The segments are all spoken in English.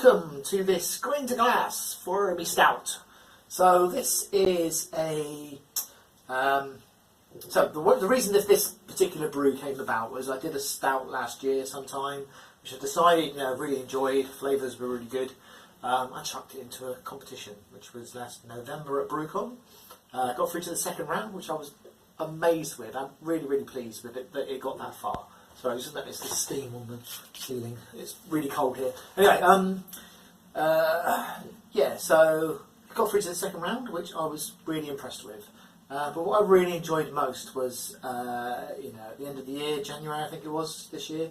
welcome to this Green to Glass for me stout. So this is a the reason that this particular brew came about was I did a stout last year sometime, which I decided really enjoyed. Flavours were really good. I chucked it into a competition which was last November at Brewing. Got through to the second round, which I was amazed with. I'm really pleased with it that it got that far. Sorry, just noticed the steam on the ceiling. It's really cold here. Anyway, yeah, so got through to the second round, which I was really impressed with. But what I really enjoyed most was, at the end of the year, January I think it was this year,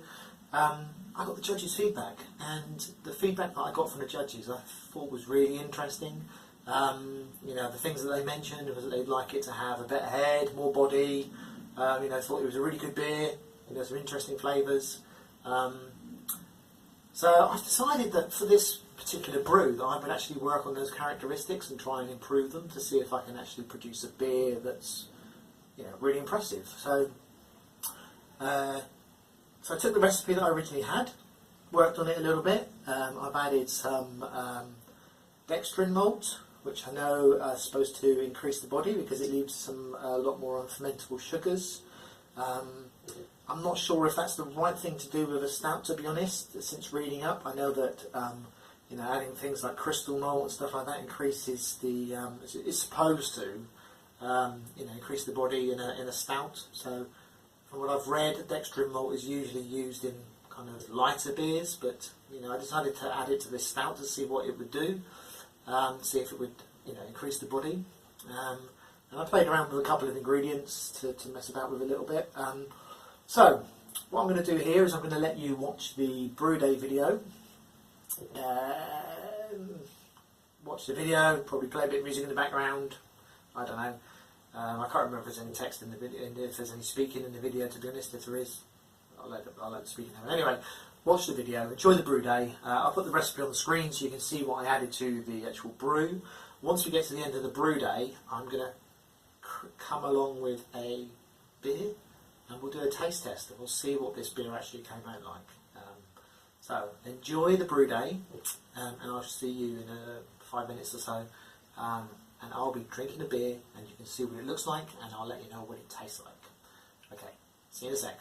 I got the judges' feedback, and the feedback that I got from the judges I thought was really interesting. The things that they mentioned was that they'd like it to have a better head, more body. Thought it was a really good beer. There's some interesting flavours. So I've decided that for this particular brew that I would actually work on those characteristics and try and improve them to see if I can actually produce a beer that's really impressive. So I took the recipe that I originally had, worked on it a little bit. I've added some dextrin malt, which I know is supposed to increase the body because it leaves a lot more unfermentable sugars. I'm not sure if that's the right thing to do with a stout, to be honest. Since reading up, I know that adding things like crystal malt and stuff like that increases the. It's supposed to, increase the body in a stout. So, from what I've read, dextrin malt is usually used in kind of lighter beers, but I decided to add it to this stout to see what it would do, see if it would increase the body. And I played around with a couple of ingredients to mess about with a little bit. So, what I'm going to do here is I'm going to let you watch the brew day video. Watch the video, probably play a bit of music in the background. I don't know. I can't remember if there's any text in the video, if there's any speaking in the video, to be honest. If there is, I'll let the speaking happen. Anyway, watch the video, enjoy the brew day. I'll put the recipe on the screen so you can see what I added to the actual brew. Once we get to the end of the brew day, I'm going to come along with a beer and we'll do a taste test and we'll see what this beer actually came out like. So enjoy the brew day, and I'll see you in 5 minutes or so, and I'll be drinking a beer and you can see what it looks like and I'll let you know what it tastes like. Okay, see you in a sec.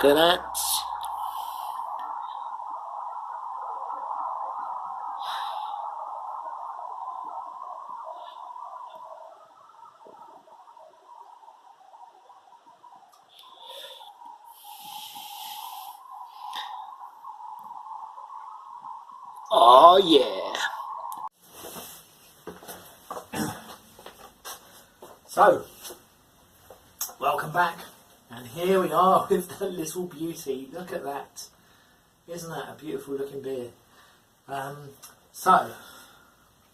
Look at that. Oh yeah. So, welcome back. And here we are with the little beauty. Look at that. Isn't that a beautiful looking beer? So,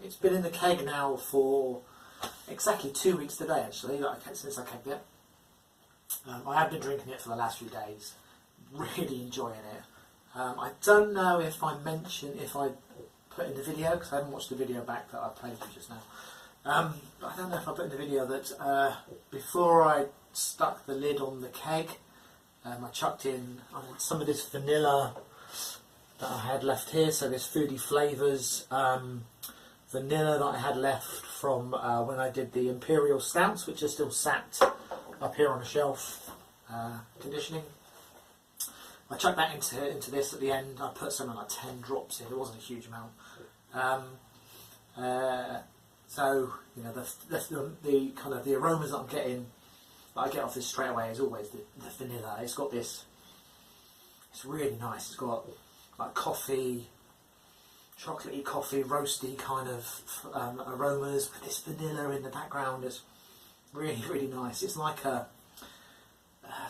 it's been in the keg now for exactly 2 weeks today actually, since I kegged it. I have been drinking it for the last few days. Really enjoying it. I don't know if I put in the video, because I haven't watched the video back that I played you just now. I don't know if I put in the video that before I stuck the lid on the keg, I chucked in some of this vanilla that I had left here, so this foodie flavours, vanilla that I had left from when I did the Imperial Stouts, which are still sat up here on a shelf, conditioning. I chucked that into this at the end. I put something like 10 drops in. It wasn't a huge amount. So you know the kind of the aromas that I'm getting, that I get off this straight away, is always the vanilla. It's got this. It's really nice. It's got like coffee, chocolatey coffee, roasty kind of aromas with this vanilla in the background. It's really, really nice. It's like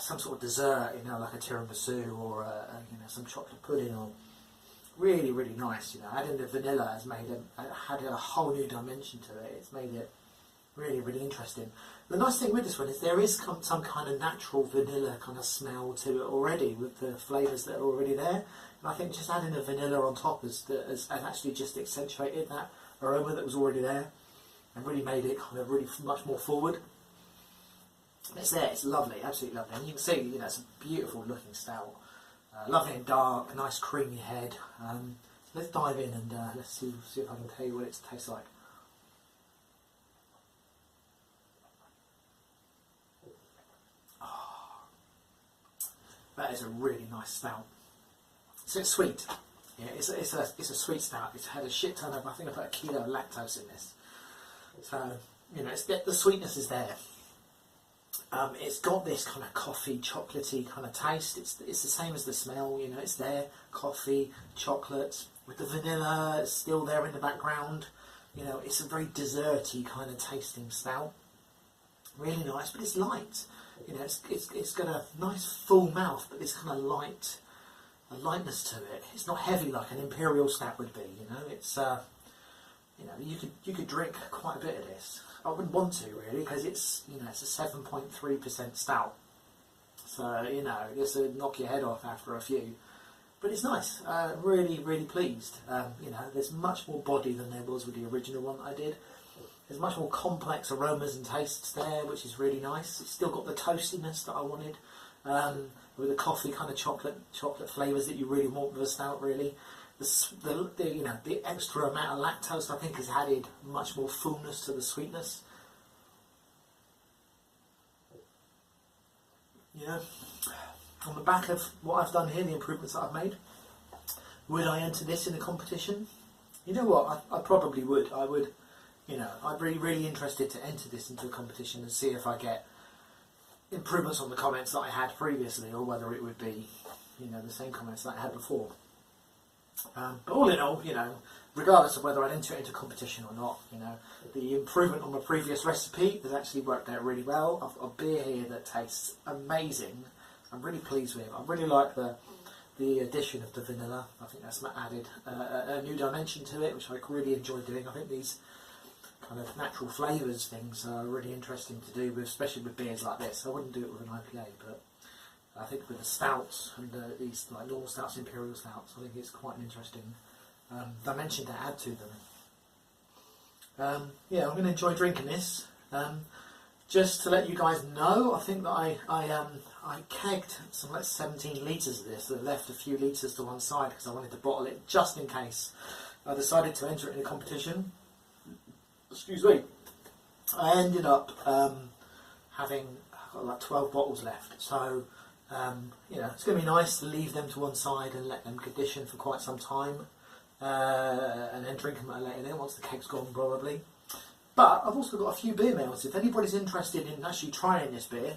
some sort of dessert, you know, like a tiramisu or you know, some chocolate pudding, or really, really nice. You know, adding the vanilla has had a whole new dimension to it. It's made it really, really interesting. The nice thing with this one is there is some kind of natural vanilla kind of smell to it already, with the flavours that are already there. And I think just adding the vanilla on top has actually just accentuated that aroma that was already there, and really made it kind of really much more forward. It's there, it's lovely, absolutely lovely. And you can see, you know, it's a beautiful looking stout. Lovely and dark, nice creamy head. Let's dive in and let's see if I can tell you what it tastes like. Oh, that is a really nice stout. So it's sweet. Yeah, it's a sweet stout. It's had a shit ton of, I think I put a kilo of lactose in this. So, you know, the sweetness is there. It's got this kind of coffee, chocolatey kind of taste. It's the same as the smell, you know, it's there. Coffee, chocolate, with the vanilla still there in the background. You know, it's a very desserty kind of tasting stout. Really nice, but it's light. You know, it's got a nice full mouth, but this kind of lightness to it. It's not heavy like an Imperial Stout would be, you know. It's you know, you could drink quite a bit of this. I wouldn't want to really, because it's, you know, it's a 7.3% stout. So, you know, this would knock your head off after a few. But it's nice. Really, really pleased. You know, there's much more body than there was with the original one that I did. There's much more complex aromas and tastes there, which is really nice. It's still got the toastiness that I wanted, with the coffee kind of chocolate flavours that you really want with a stout, really. You know, the extra amount of lactose, I think, has added much more fullness to the sweetness. You know, on the back of what I've done here, the improvements that I've made, would I enter this in a competition? You know what, I probably would. I would, you know, I'd be really interested to enter this into a competition and see if I get improvements on the comments that I had previously, or whether it would be, you know, the same comments that I had before. But all in all, you know, regardless of whether I'd enter it into competition or not, you know, the improvement on my previous recipe has actually worked out really well. I've got a beer here that tastes amazing. I'm really pleased with it. I really like the addition of the vanilla. I think that's added a new dimension to it, which I really enjoy doing. I think these kind of natural flavours things are really interesting to do, especially with beers like this. I wouldn't do it with an IPA, but I think with the stouts and these like normal stouts, Imperial Stouts, I think it's quite an interesting dimension to add to them. Yeah, I'm going to enjoy drinking this. Just to let you guys know, I think that I kegged some like 17 litres of this. I left a few litres to one side because I wanted to bottle it just in case I decided to enter it in a competition. Excuse me. I ended up having, I've got like 12 bottles left, so You know, it's going to be nice to leave them to one side and let them condition for quite some time, and then drink them at a later date once the cake's gone probably. But I've also got a few beer mails. If anybody's interested in actually trying this beer,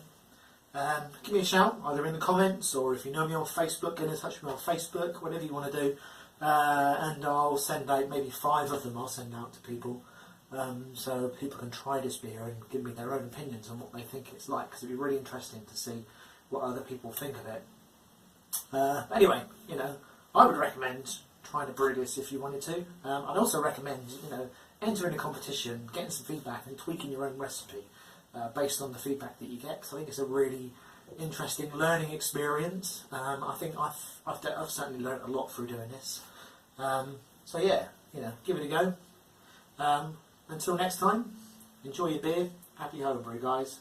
give me a shout, either in the comments or if you know me on Facebook, get in touch with me on Facebook, whatever you want to do. And I'll send out maybe 5 of them, I'll send out to people. So people can try this beer and give me their own opinions on what they think it's like, because it'd be really interesting to see what other people think of it. Anyway, you know, I would recommend trying to brew this if you wanted to. I'd also recommend, you know, entering a competition, getting some feedback and tweaking your own recipe based on the feedback that you get, because I think it's a really interesting learning experience. I think I've certainly learned a lot through doing this. So yeah, you know, give it a go. Until next time, enjoy your beer. Happy homebrew, guys.